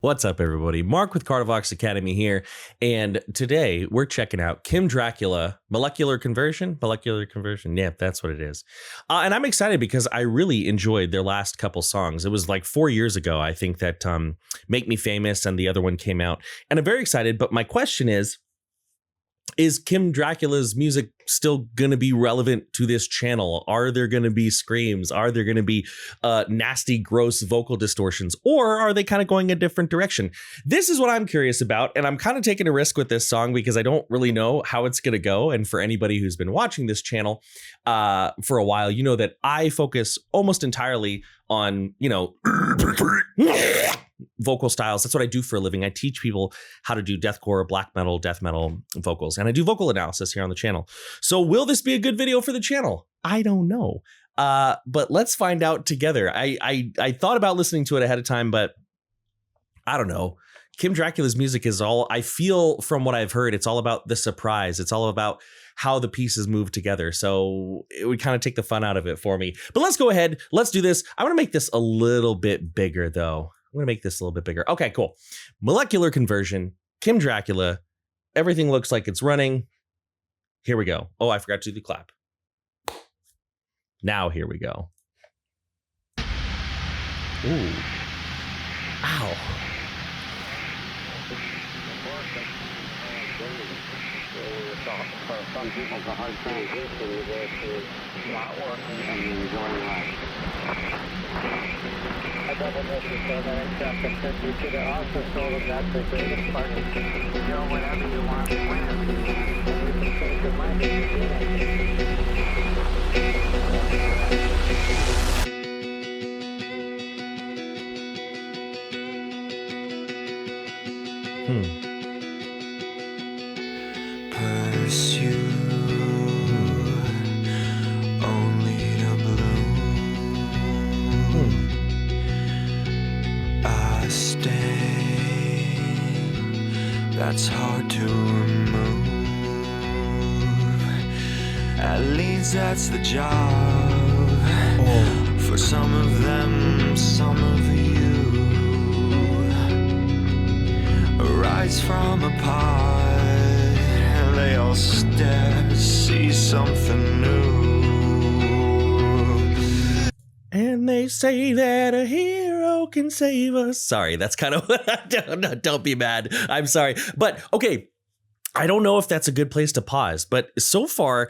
What's up, everybody? Mark with Cardivox Academy here, and today we're checking out Kim Dracula, Molecular Conversion. Yeah, that's what it is. And I'm excited because I really enjoyed their last couple songs. It was like 4 years ago, I think, that Make Me Famous and the other one came out. And I'm very excited, but my question is Kim Dracula's music still going to be relevant to this channel? Are there going to be screams? Are there going to be nasty, gross vocal distortions? Or are they kind of going a different direction? This is what I'm curious about. And I'm kind of taking a risk with this song because I don't really know how it's going to go. And for anybody who's been watching this channel for a while, you know that I focus almost entirely on, vocal styles. That's what I do for a living. I teach people how to do deathcore, black metal, death metal vocals, and I do vocal analysis here on the channel. So will this be a good video for the channel? I don't know. But let's find out together. I thought about listening to it ahead of time, but I don't know. Kim Dracula's music is all, I feel from what I've heard, it's all about the surprise. It's all about how the pieces move together. So it would kind of take the fun out of it for me. But let's go ahead. Let's do this. I want to make this a little bit bigger though. I'm going to make this a little bit bigger. Okay, cool. Molecular Conversion, Kim Dracula. Everything looks like it's running. Here we go. Oh, I forgot to do the clap. Now here we go. Ooh. Ow. Some people have a hard time listening to this, not working and enjoying life. I double this and so that acceptance. You should have also told them that's the greatest part. You know, whatever you want to win. And you can change your mind if you do Hmm. Pursue only to bloom. A stain that's hard to remove. At least that's the job for some of them, some of you. Rise from a pot. They all stare, see something new. And they say that a hero can save us. Sorry, that's kind of, don't be mad. I'm sorry. But okay, I don't know if that's a good place to pause. But so far,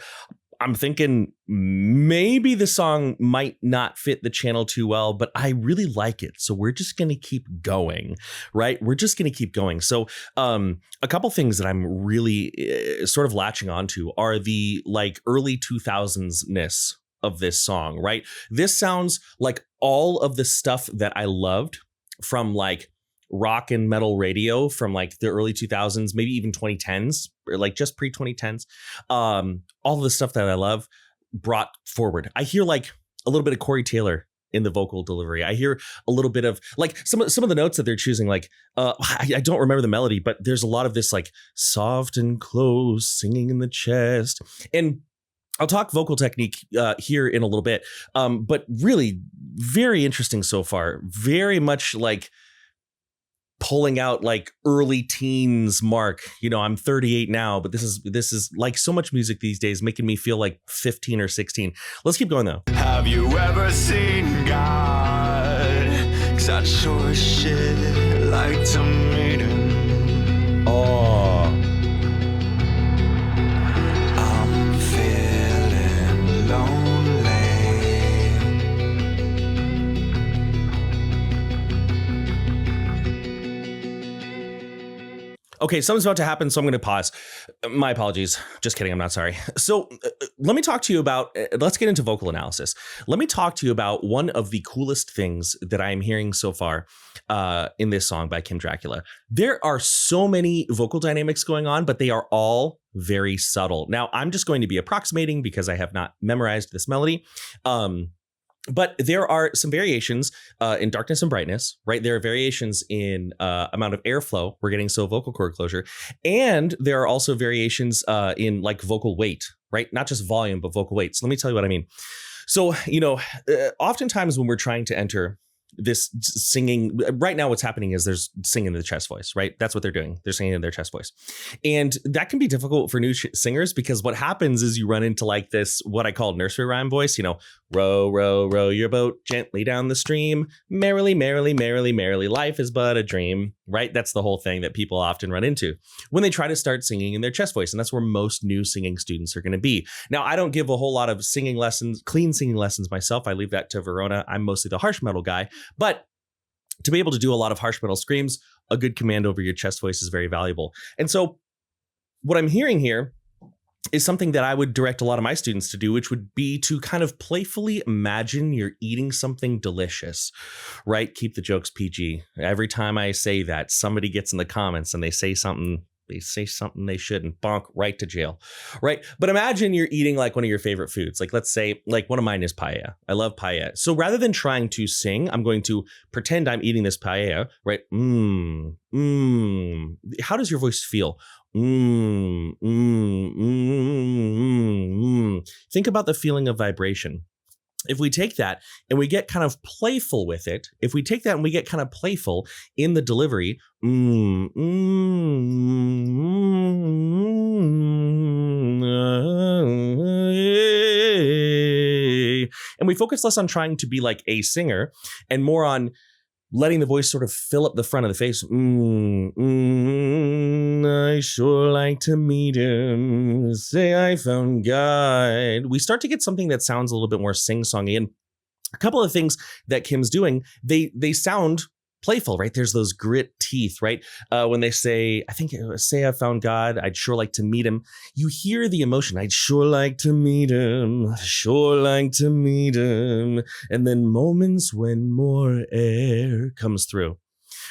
I'm thinking maybe the song might not fit the channel too well, but I really like it. So we're just going to keep going, right? We're just going to keep going. So a couple things that I'm really sort of latching onto are the like early 2000s-ness of this song, right? This sounds like all of the stuff that I loved from like rock and metal radio from like the early 2000s, maybe even 2010s, or like just pre 2010s. All of the stuff that I love brought forward. I hear like a little bit of Corey Taylor in the vocal delivery. I hear a little bit of like some of the notes that they're choosing. Like I don't remember the melody, but there's a lot of this like soft and close singing in the chest. And I'll talk vocal technique here in a little bit, but really very interesting so far. Very much like pulling out like early teens Mark. You know, I'm 38 now, but this is like so much music these days, making me feel like 15 or 16. Let's keep going though. Have you ever seen God? 'Cause I'd sure as shit like to meet him. Oh. I'm feeling lonely. Okay, something's about to happen, so I'm going to pause. My apologies. Just kidding. I'm not sorry. So let me talk to you about, let's get into vocal analysis. Let me talk to you about one of the coolest things that I'm hearing so far in this song by Kim Dracula. There are so many vocal dynamics going on, but they are all very subtle. Now, I'm just going to be approximating because I have not memorized this melody. But there are some variations in darkness and brightness, right? There are variations in amount of airflow. We're getting so vocal cord closure. And there are also variations in like vocal weight, right? Not just volume, but vocal weight. So let me tell you what I mean. So, you know, oftentimes when we're trying to enter this singing. Right now what's happening is there's singing in the chest voice, right? That's what they're doing. They're singing in their chest voice. And that can be difficult for new singers, because what happens is you run into like this, what I call nursery rhyme voice, you know, row, row, row your boat gently down the stream, merrily, merrily, merrily, merrily, life is but a dream, right? That's the whole thing that people often run into when they try to start singing in their chest voice. And that's where most new singing students are going to be. Now, I don't give a whole lot of singing lessons, clean singing lessons myself. I leave that to Verona. I'm mostly the harsh metal guy, but to be able to do a lot of harsh metal screams, a good command over your chest voice is very valuable. And so what I'm hearing here is something that I would direct a lot of my students to do, which would be to kind of playfully imagine you're eating something delicious, right? Keep the jokes PG. Every time I say that, somebody gets in the comments and they say something they shouldn't, bonk, right to jail, right? But imagine you're eating like one of your favorite foods. Like, let's say, like, one of mine is paella. I love paella. So rather than trying to sing, I'm going to pretend I'm eating this paella, right? How does your voice feel? Think about the feeling of vibration. If we take that and we get kind of playful with it, if we take that and we get kind of playful in the delivery, and we focus less on trying to be like a singer and more on letting the voice sort of fill up the front of the face. I sure like to meet him. Say I found God. We start to get something that sounds a little bit more sing-songy. And a couple of things that Kim's doing, they sound playful, right? There's those grit teeth, right? When they say, I think, say I found God, I'd sure like to meet him. You hear the emotion. I'd sure like to meet him. Sure like to meet him. And then moments when more air comes through.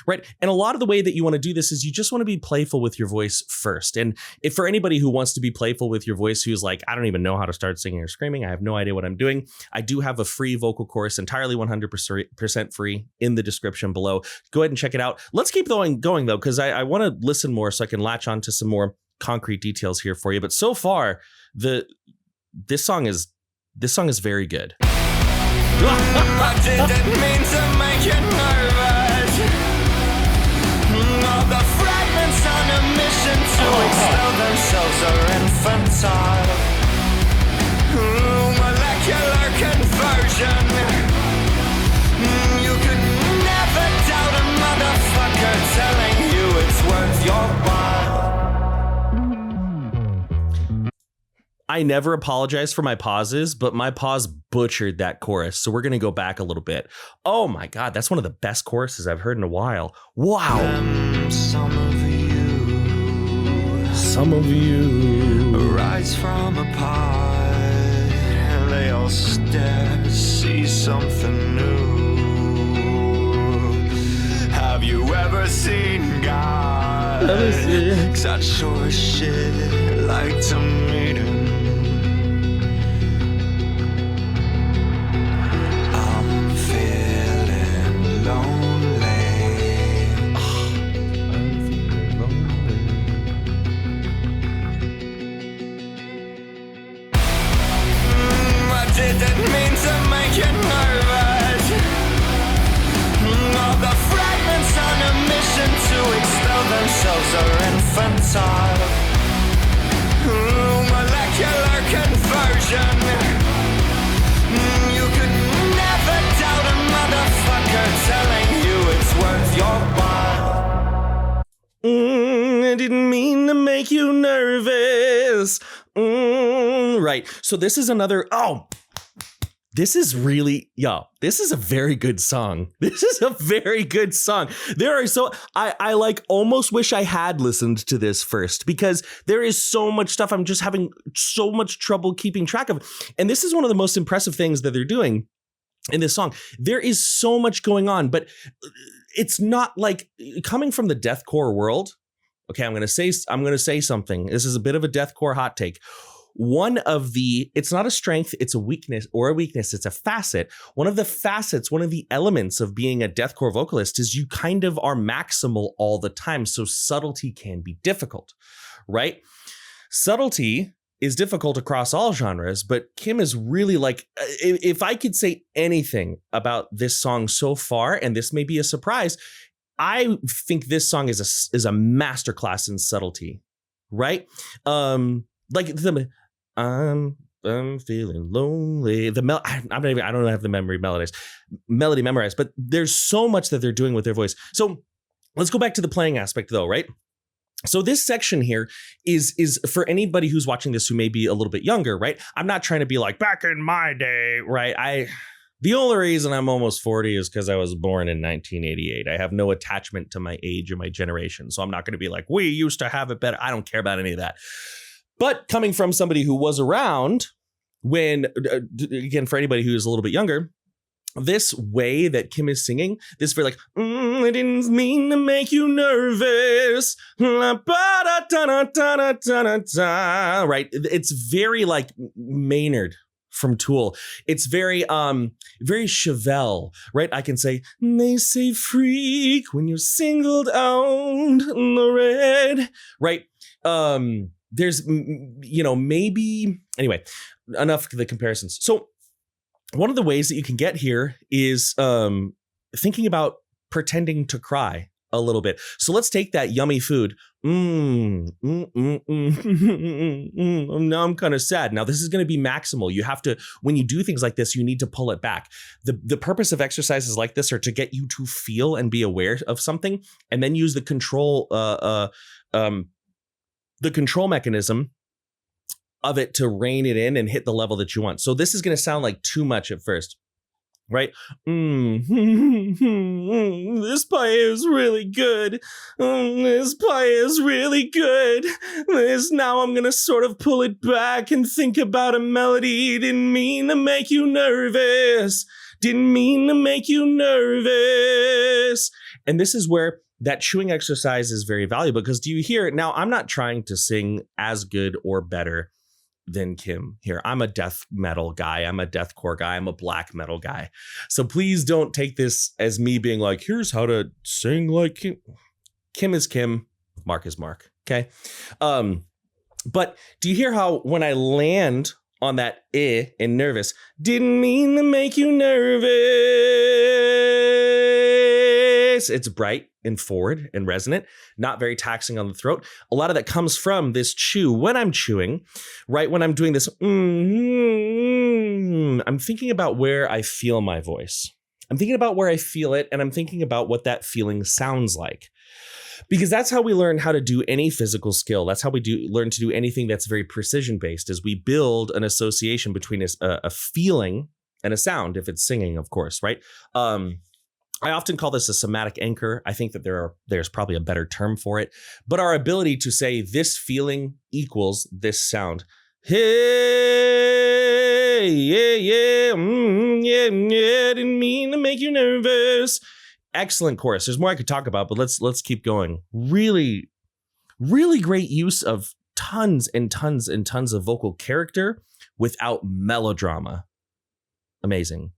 Right. And a lot of the way that you want to do this is you just want to be playful with your voice first. And if for anybody who wants to be playful with your voice, who's like, I don't even know how to start singing or screaming, I have no idea what I'm doing, I do have a free vocal course, entirely 100% free, in the description below. Go ahead and check it out. Let's keep going though, because I want to listen more so I can latch on to some more concrete details here for you. But so far, this song is very good. I didn't mean to make you nervous. All the fragments on a mission to expel themselves are infantile. Molecular conversion. You could never doubt a motherfucker telling you it's worth your while. I never apologize for my pauses, but my pause butchered that chorus. So we're going to go back a little bit. Oh my God, that's one of the best choruses I've heard in a while. Wow. Some of you rise from a pod, and they all stare to see something new. Have you ever seen God? 'Cause I'd sure as shit like to meet him. Didn't mean to make you nervous. All the fragments on a mission to expel themselves are infantile. Molecular conversion. You could never doubt a motherfucker telling you it's worth your while. I didn't mean to make you nervous. Right. So this is another. This is really, this is a very good song. This is a very good song. I like almost wish I had listened to this first, because there is so much stuff I'm just having so much trouble keeping track of. And this is one of the most impressive things that they're doing in this song. There is so much going on, but it's not like coming from the deathcore world. Okay, I'm going to say something. This is a bit of a deathcore hot take. It's not a strength, it's a weakness, it's a facet. One of the elements of being a deathcore vocalist is you kind of are maximal all the time. So subtlety can be difficult, right? Subtlety is difficult across all genres, but Kim is really like, if I could say anything about this song so far, and this may be a surprise, I think this song is a masterclass in subtlety, right? Like the I'm feeling lonely. I don't have the melody memorized, but there's so much that they're doing with their voice. So let's go back to the playing aspect though, right? So this section here is for anybody who's watching this who may be a little bit younger, right? I'm not trying to be like back in my day, right? The only reason I'm almost 40 is because I was born in 1988. I have no attachment to my age or my generation. So I'm not going to be like, we used to have it better. I don't care about any of that. But coming from somebody who was around when, again, for anybody who is a little bit younger, this way that Kim is singing, this very like, I didn't mean to make you nervous. Right? It's very like Maynard from Tool. It's very Chevelle, right? I can say, they say freak when you're singled out in the red, right? There's, maybe, anyway, enough of the comparisons. So one of the ways that you can get here is thinking about pretending to cry a little bit. So let's take that yummy food. Now I'm kind of sad. Now this is going to be maximal. You have to, when you do things like this, you need to pull it back. The purpose of exercises like this are to get you to feel and be aware of something, and then use the control mechanism of it to rein it in and hit the level that you want. So this is going to sound like too much at first, right? This pie is really good. This pie is really good. Now I'm going to sort of pull it back and think about a melody. Didn't mean to make you nervous. Didn't mean to make you nervous. And this is where that chewing exercise is very valuable, because do you hear it? Now, I'm not trying to sing as good or better than Kim here. I'm a death metal guy. I'm a deathcore guy. I'm a black metal guy. So please don't take this as me being like, here's how to sing like Kim. Kim is Kim. Mark is Mark. Okay. But do you hear how when I land on that in nervous, didn't mean to make you nervous. It's bright and forward and resonant, not very taxing on the throat. A lot of that comes from this chew. When I'm chewing, right, when I'm doing this, I'm thinking about where I feel my voice. I'm thinking about where I feel it, and I'm thinking about what that feeling sounds like. Because that's how we learn how to do any physical skill. That's how we learn to do anything that's very precision based, is we build an association between a feeling and a sound, if it's singing, of course, right? I often call this a somatic anchor. I think that there's probably a better term for it, but our ability to say this feeling equals this sound. Hey, yeah, didn't mean to make you nervous. Excellent chorus. There's more I could talk about, but let's keep going. Really, really great use of tons and tons and tons of vocal character without melodrama. Amazing.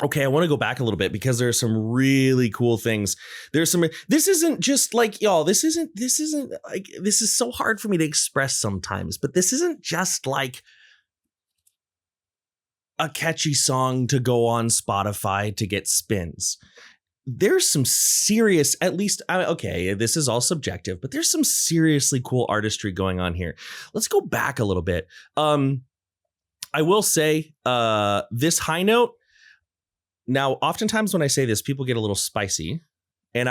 Okay, I want to go back a little bit because there are some really cool things. This isn't just like, y'all, this isn't like, this is so hard for me to express sometimes, but this isn't just like a catchy song to go on Spotify to get spins. There's some serious, at least, okay, this is all subjective, but there's some seriously cool artistry going on here. Let's go back a little bit. I will say this high note. Now, oftentimes when I say this, people get a little spicy, and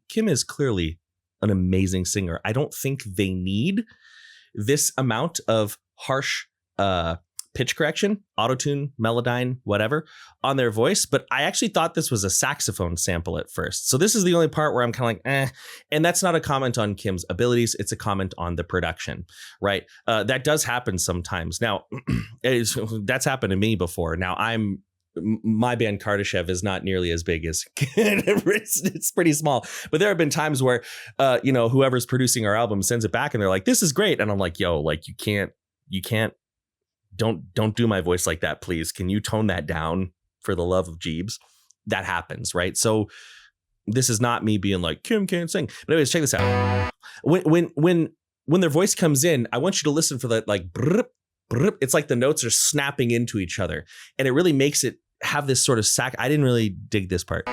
Kim is clearly an amazing singer. I don't think they need this amount of harsh pitch correction, autotune, melodyne, whatever on their voice. But I actually thought this was a saxophone sample at first. So this is the only part where I'm kind of like, and that's not a comment on Kim's abilities. It's a comment on the production, right? That does happen sometimes. Now, that's happened to me before. Now my band Kardashev is not nearly as big as it's pretty small, but there have been times where, whoever's producing our album sends it back and they're like, this is great. And I'm like, yo, like you can't, don't do my voice like that, please. Can you tone that down for the love of Jeebs? That happens, right? So this is not me being like, Kim can't sing. But anyways, check this out. When their voice comes in, I want you to listen for that, like, brrp, brrp. It's like the notes are snapping into each other. And it really makes it have this sort of sack. I didn't really dig this part.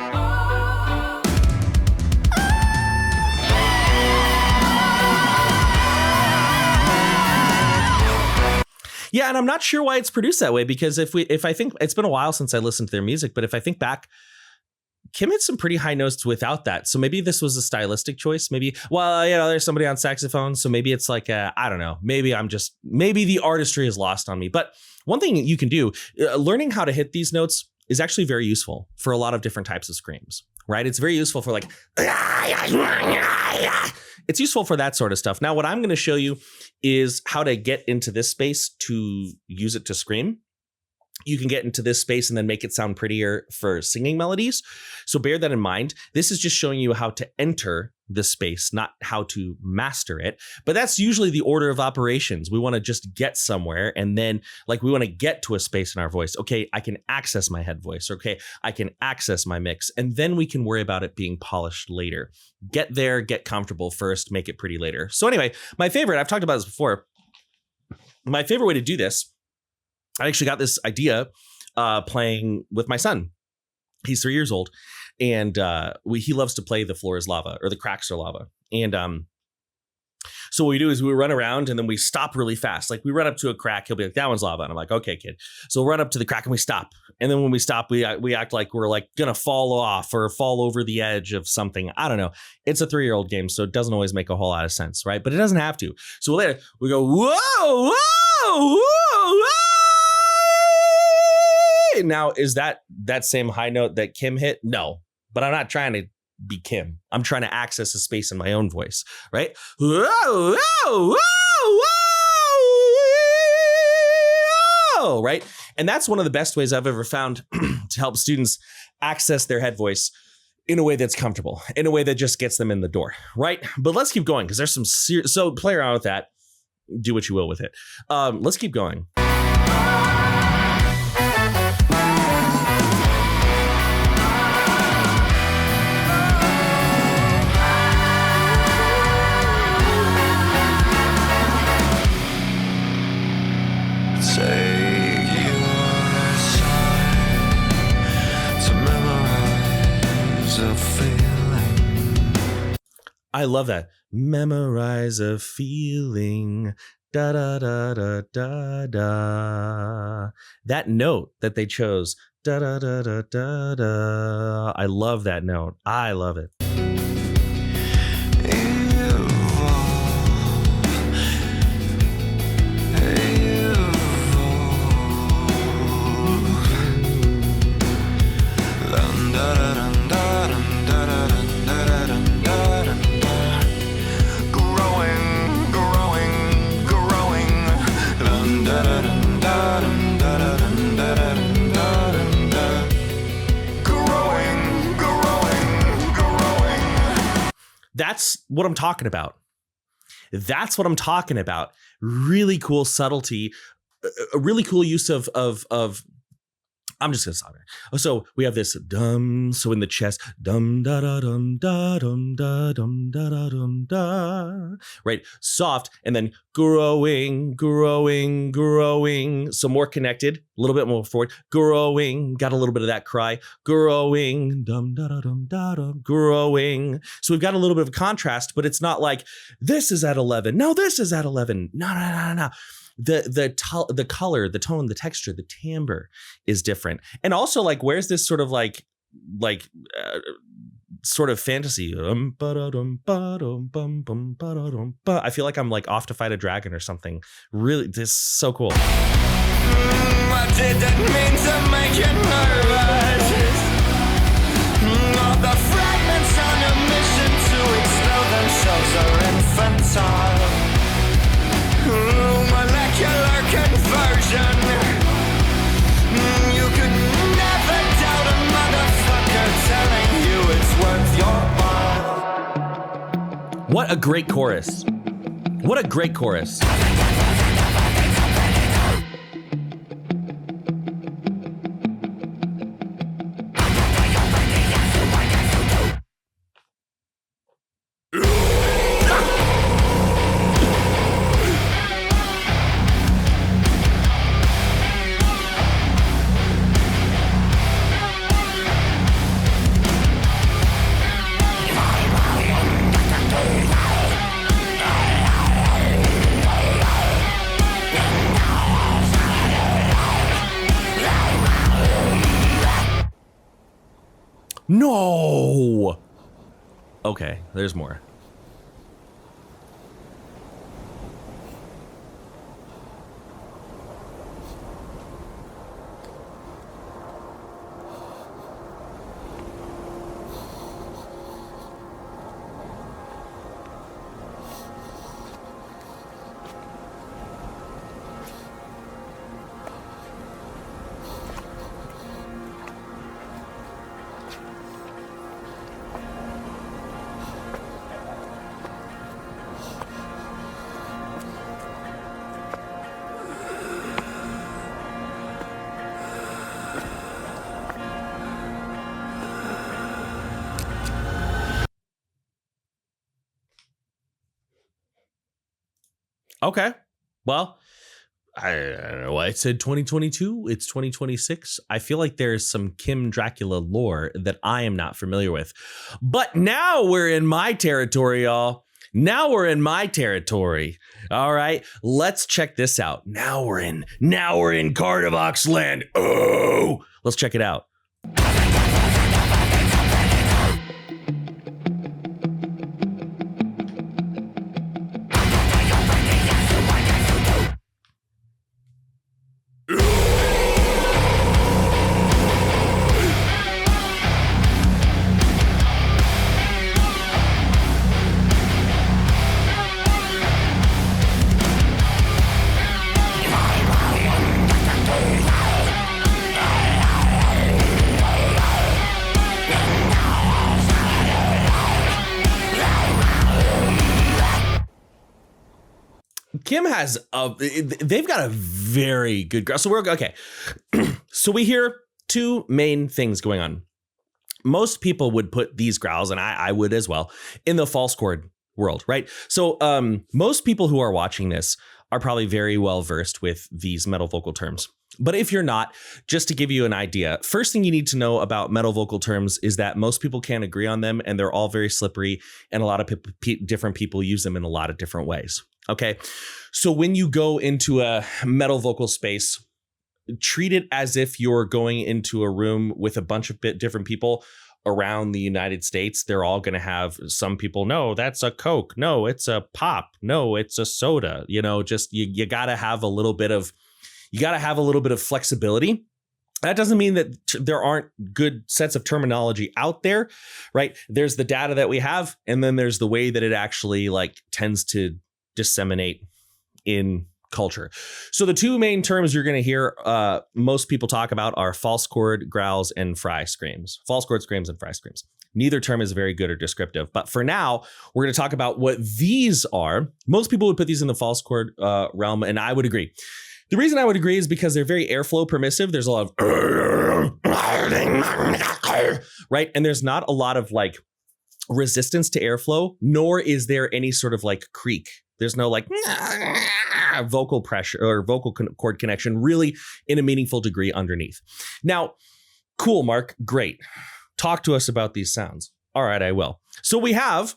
Yeah, and I'm not sure why it's produced that way, because if I think, it's been a while since I listened to their music, but if I think back, Kim hit some pretty high notes without that. So maybe this was a stylistic choice. Maybe, there's somebody on saxophone. So maybe it's like, I don't know. Maybe the artistry is lost on me. But one thing you can do, learning how to hit these notes is actually very useful for a lot of different types of screams, right? It's very useful for like, it's useful for that sort of stuff. Now, what I'm going to show you is how to get into this space to use it to scream. You can get into this space and then make it sound prettier for singing melodies. So bear that in mind. This is just showing you how to enter the space, not how to master it. But that's usually the order of operations. We want to just get somewhere, and then we want to get to a space in our voice. Okay, I can access my head voice. Okay, I can access my mix, and then we can worry about it being polished later. Get there, get comfortable first, make it pretty later. So anyway, my favorite, I've talked about this before. My favorite way to do this, I actually got this idea playing with my son. He's 3 years old, and he loves to play The Floor is Lava, or The Cracks Are Lava. And so what we do is we run around and then we stop really fast. Like we run up to a crack, he'll be like, that one's lava. And I'm like, okay, kid. So we'll run up to the crack and we stop. And then when we stop, we act like we're like gonna fall off or fall over the edge of something. I don't know. It's a 3-year-old game, so it doesn't always make a whole lot of sense, right? But it doesn't have to. So later we go, whoa, whoa, whoa, whoa. Now, is that same high note that Kim hit? No, but I'm not trying to be Kim. I'm trying to access a space in my own voice, right? Whoa, whoa, whoa, whoa, right? And that's one of the best ways I've ever found to help students access their head voice in a way that's comfortable, in a way that just gets them in the door, right? But let's keep going, because there's some so play around with that. Do what you will with it. Let's keep going. I love that. Memorize a feeling. Da da da da da da. That note that they chose. Da da da da da da. I love that note. I love it. That's what I'm talking about. That's what I'm talking about. Really cool subtlety, a really cool use of I'm just gonna stop there. So we have this dum. So in the chest, dum da da dum da dum da dum da da dum da. Right, soft, and then growing. So more connected, a little bit more forward. Growing, got a little bit of that cry. Growing, dum da da dum da dum. Growing. So we've got a little bit of contrast, but it's not like this is at 11. No, this is at 11. No. The color, the tone, the texture, the timbre is different. And also, like, where's this sort of like sort of fantasy? I feel like I'm like off to fight a dragon or something. Really, this is so cool. I didn't mean to make you nervous. All the fragments on a mission to expel themselves are infantile. Molecular conversion. You could never doubt a motherfucker telling you it's worth your while. What a great chorus. What a great chorus. No. Okay, there's more. Okay. Well, I don't know why it said 2022. It's 2026. I feel like there's some Kim Dracula lore that I am not familiar with. But now we're in my territory, y'all. Now we're in my territory. All right, let's check this out. Now we're in Cardivox land. Oh, let's check it out. Kim has they've got a very good growl. So we're okay. So we hear two main things going on. Most people would put these growls, and I would as well, in the false chord world, right? So most people who are watching this are probably very well versed with these metal vocal terms. But if you're not, just to give you an idea, first thing you need to know about metal vocal terms is that most people can't agree on them, and they're all very slippery, and a lot of different people use them in a lot of different ways. Okay, so when you go into a metal vocal space, treat it as if you're going into a room with a bunch of different people around the United States. They're all going to have some people, no, that's a Coke. No, it's a pop. No, it's a soda. You know, just you got to have a little bit of flexibility. That doesn't mean that there aren't good sets of terminology out there, right? There's the data that we have, and then there's the way that it actually like tends to disseminate in culture. So the two main terms you're going to hear most people talk about are false chord growls and fry screams. False chord screams and fry screams. Neither term is very good or descriptive, but for now, we're going to talk about what these are. Most people would put these in the false chord realm, and I would agree. The reason I would agree is because they're very airflow permissive. There's a lot of right, and there's not a lot of like resistance to airflow, nor is there any sort of like creak. There's no like vocal pressure or vocal cord connection really in a meaningful degree underneath. Now, cool, Mark, great. Talk to us about these sounds. All right, I will. So we have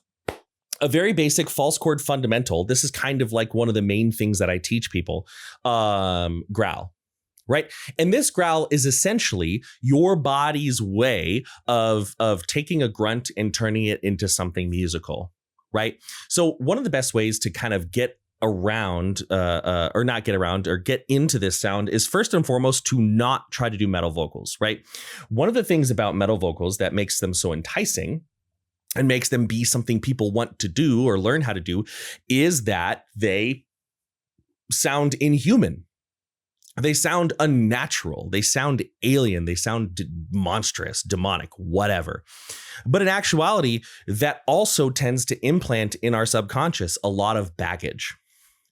a very basic false chord fundamental. This is kind of like one of the main things that I teach people, growl. Right. And this growl is essentially your body's way of taking a grunt and turning it into something musical. Right. So one of the best ways to kind of get around or not get around or get into this sound is first and foremost to not try to do metal vocals. Right. One of the things about metal vocals that makes them so enticing and makes them be something people want to do or learn how to do is that they sound inhuman. They sound unnatural. They sound alien. They sound monstrous, demonic, whatever. But in actuality, that also tends to implant in our subconscious a lot of baggage,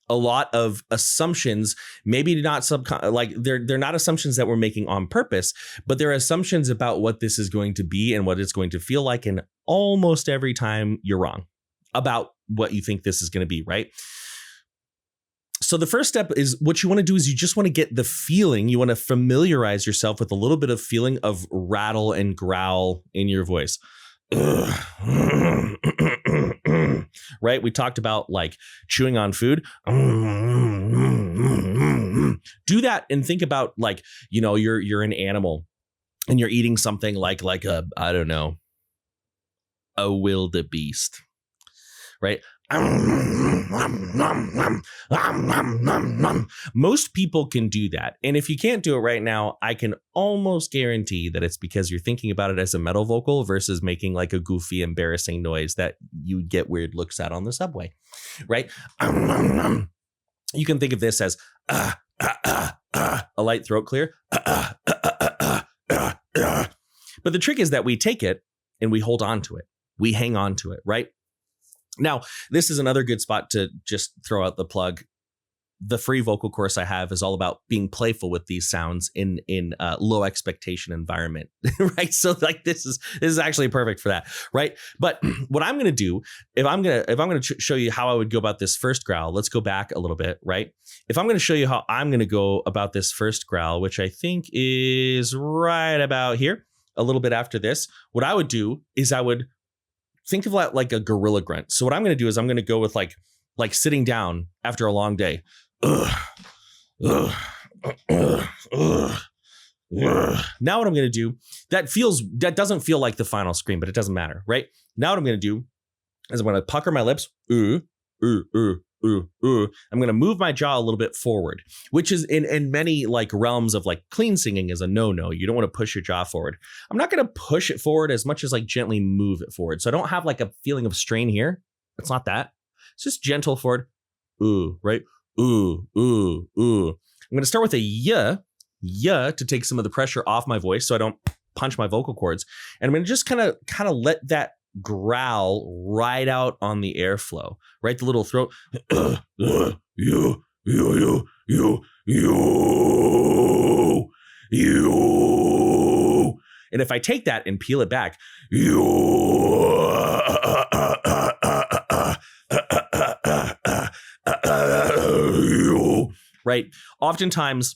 a lot of assumptions, maybe not like they're not assumptions that we're making on purpose, but they're assumptions about what this is going to be and what it's going to feel like. And almost every time you're wrong about what you think this is going to be, right? So the first step is what you want to do is you just want to get the feeling. You want to familiarize yourself with a little bit of feeling of rattle and growl in your voice. Right? We talked about like chewing on food. Do that and think about like, you know, you're an animal and you're eating something like a, I don't know, a wildebeest, right? Most people can do that. And if you can't do it right now, I can almost guarantee that it's because you're thinking about it as a metal vocal versus making like a goofy, embarrassing noise that you get weird looks at on the subway, right? You can think of this as a light throat clear. But the trick is that we take it and we hold on to it. We hang on to it, right? Now, this is another good spot to just throw out the plug. The free vocal course I have is all about being playful with these sounds in low expectation environment, right? So like this is actually perfect for that, right? But what I'm going to do, if I'm going to show you how I would go about this first growl, let's go back a little bit, right? If I'm going to show you how I'm going to go about this first growl, which I think is right about here, a little bit after this, what I would do is I would think of that like a gorilla grunt. So what I'm going to do is I'm going to go with like sitting down after a long day. Now what I'm going to do, that doesn't feel like the final scream, but it doesn't matter, right? Now what I'm going to do is I'm going to pucker my lips. I'm going to move my jaw a little bit forward, which is in many like realms of like clean singing is a no-no. You don't want to push your jaw forward. I'm not going to push it forward as much as like gently move it forward. So I don't have like a feeling of strain here. It's not that. It's just gentle forward. Right? I'm going to start with a yeah to take some of the pressure off my voice so I don't punch my vocal cords. And I'm going to just kind of let that growl right out on the airflow, right? The little throat. You. And if I take that and peel it back, right? Oftentimes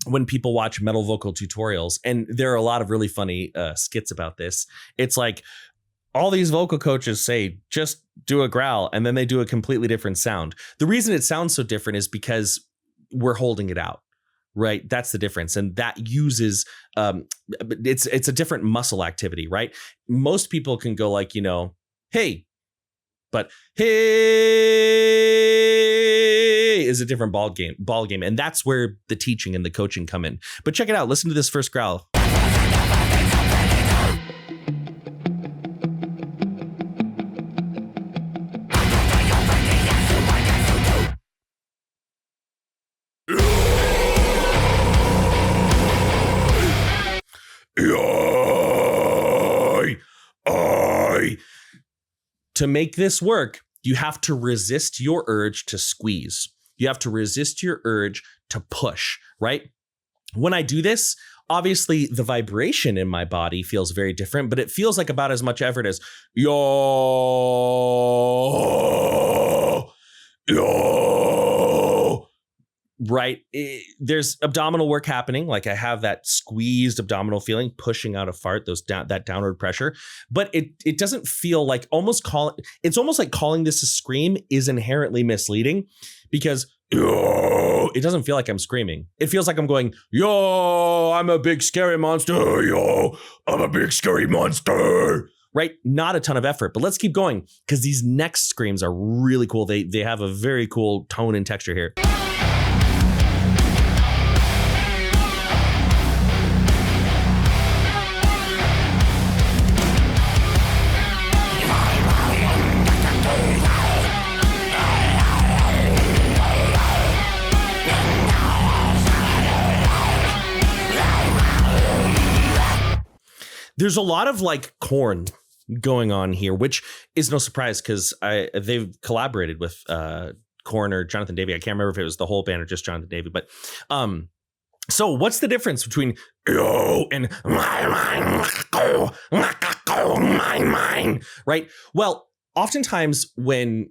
when people watch metal vocal tutorials, and there are a lot of really funny skits about this, it's like, all these vocal coaches say, just do a growl, and then they do a completely different sound. The reason it sounds so different is because we're holding it out, right? That's the difference. And that uses, it's a different muscle activity, right? Most people can go like, you know, hey, but hey is a different ball game. And that's where the teaching and the coaching come in. But check it out. Listen to this first growl. To make this work, you have to resist your urge to squeeze. You have to resist your urge to push, right? When I do this, obviously the vibration in my body feels very different, but it feels like about as much effort as yo, right? There's abdominal work happening. Like I have that squeezed abdominal feeling, pushing out a fart, that downward pressure, but it doesn't feel like it's almost like calling this a scream is inherently misleading because yo, it doesn't feel like I'm screaming. It feels like I'm going, yo, I'm a big scary monster. Yo, I'm a big scary monster. Right? Not a ton of effort, but let's keep going because these next screams are really cool. They have a very cool tone and texture here. There's a lot of like corn going on here, which is no surprise because they've collaborated with Korn or Jonathan Davey. I can't remember if it was the whole band or just Jonathan Davey, but so what's the difference between yo and my mind, right? Well, oftentimes when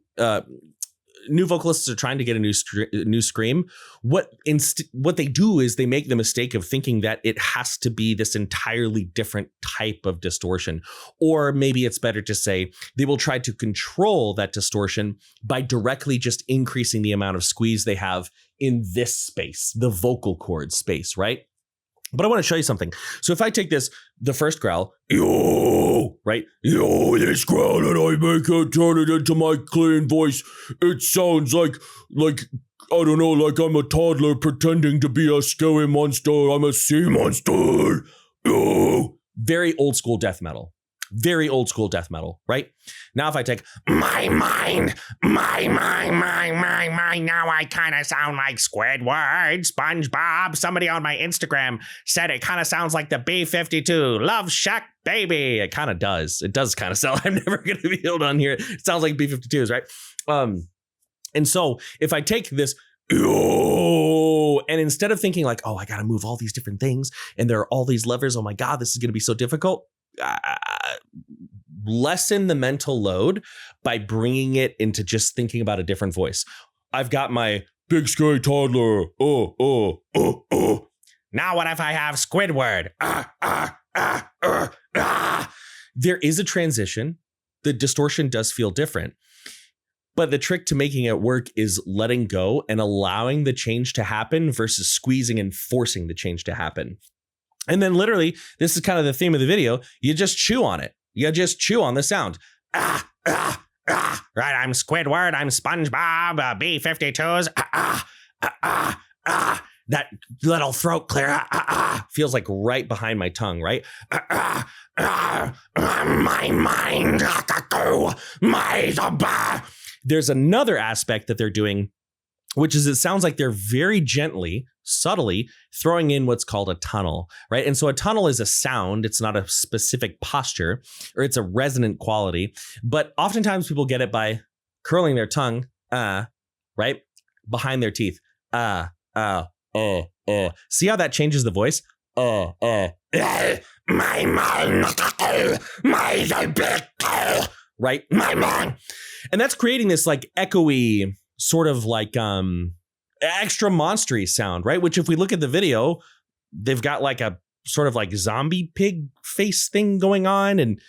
new vocalists are trying to get a new scream, what they do is they make the mistake of thinking that it has to be this entirely different type of distortion. Or maybe it's better to say they will try to control that distortion by directly just increasing the amount of squeeze they have in this space, the vocal cord space, right? But I want to show you something. So if I take the first growl, yo, right? Yo, this growl and I make it, turn it into my clean voice. It sounds like, I don't know, like I'm a toddler pretending to be a scary monster. I'm a sea monster. Yo. Very old school death metal. Very old school death metal, right? Now if I take my mind, now I kind of sound like Squidward, SpongeBob. Somebody on my Instagram said it kind of sounds like the B-52, Love Shack Baby. It kind of does. It does kind of sound. I'm never going to be able to unhear it. It sounds like B-52s, right? And so if I take this, yo, and instead of thinking like, oh, I got to move all these different things and there are all these levers, oh my God, this is going to be so difficult. Lessen the mental load by bringing it into just thinking about a different voice. I've got my big scary toddler. Now what if I have Squidward? There is a transition. The distortion does feel different. But the trick to making it work is letting go and allowing the change to happen versus squeezing and forcing the change to happen. And then literally, this is kind of the theme of the video. You just chew on it. You just chew on the sound. Right, I'm Squidward, I'm SpongeBob, B-52s. That little throat clear feels like right behind my tongue, right? My mind, There's another aspect that they're doing, which is it sounds like they're very gently, subtly throwing in what's called a tunnel, right? And so a tunnel is a sound. It's not a specific posture or it's a resonant quality, but oftentimes people get it by curling their tongue, right? Behind their teeth. See how that changes the voice? Right? And that's creating this like echoey sort of like extra monstery sound, right? Which if we look at the video, they've got like a sort of like zombie pig face thing going on, and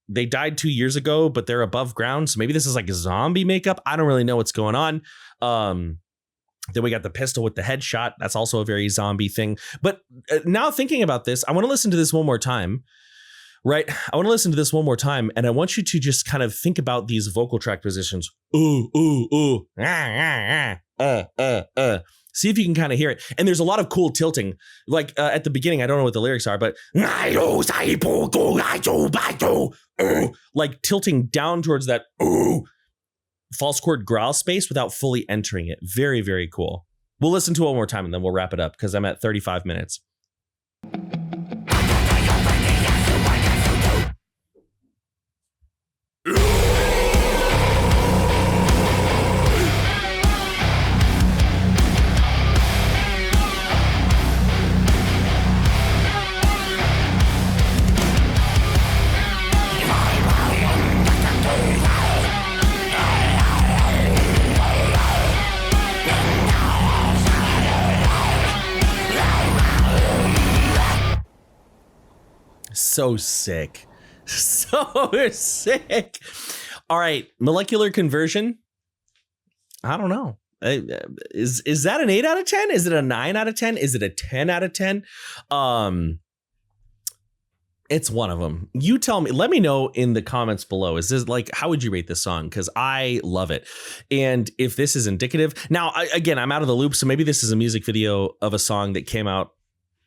they died 2 years ago, but they're above ground. So maybe this is like a zombie makeup. I don't really know what's going on. Then we got the pistol with the headshot. That's also a very zombie thing. But now thinking about this, I want to listen to this one more time. Right? I want to listen to this one more time, and I want you to just kind of think about these vocal track positions. See if you can kind of hear it. And there's a lot of cool tilting. Like at the beginning, I don't know what the lyrics are, but like tilting down towards that false chord growl space without fully entering it. Very, very cool. We'll listen to it one more time and then we'll wrap it up because I'm at 35 minutes. So sick. So sick. All right. Molecular Conversion. I don't know. Is that an 8 out of 10? Is it a 9 out of 10? Is it a 10 out of 10? It's one of them. You tell me, let me know in the comments below. Is this like, how would you rate this song? Because I love it. And if this is indicative, now, again, I'm out of the loop. So maybe this is a music video of a song that came out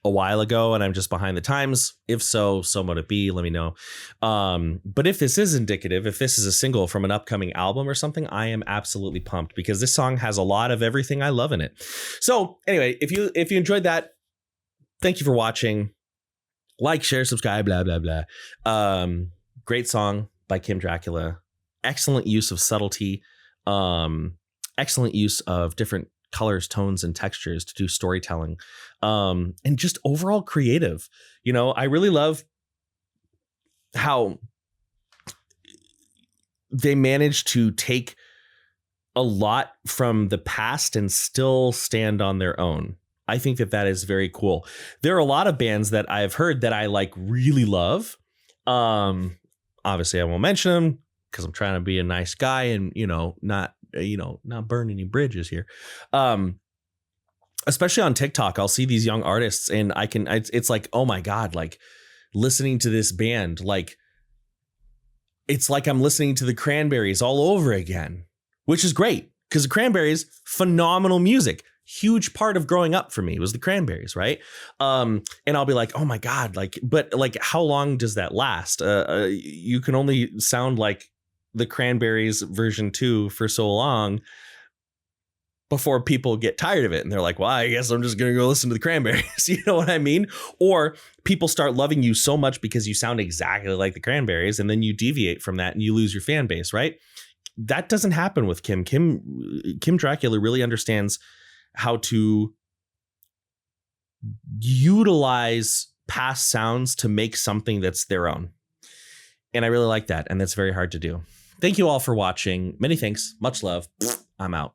a while ago and I'm just behind the times. If so, mote it be, let me know. But if this is indicative, if this is a single from an upcoming album or something, I am absolutely pumped because this song has a lot of everything I love in it. So anyway, if you enjoyed that, thank you for watching. Like, share, subscribe, blah, blah, blah. Great song by Kim Dracula. Excellent use of subtlety. Excellent use of different colors, tones, and textures to do storytelling. And just overall creative. You know, I really love how they managed to take a lot from the past and still stand on their own. I think that is very cool. There are a lot of bands that I've heard that I like really love. Obviously I won't mention them because I'm trying to be a nice guy and, not burn any bridges here. Especially on TikTok, I'll see these young artists and it's like, oh my God, like listening to this band, like it's like I'm listening to the Cranberries all over again, which is great because the Cranberries, phenomenal music. Huge part of growing up for me was the Cranberries, right? And I'll be like, oh my God, but how long does that last? You can only sound like the Cranberries version 2 for so long before people get tired of it. And they're like, well, I guess I'm just going to go listen to the Cranberries. You know what I mean? Or people start loving you so much because you sound exactly like the Cranberries. And then you deviate from that and you lose your fan base, right? That doesn't happen with Kim. Kim Dracula really understands how to utilize past sounds to make something that's their own. And I really like that. And that's very hard to do. Thank you all for watching. Many thanks. Much love. I'm out.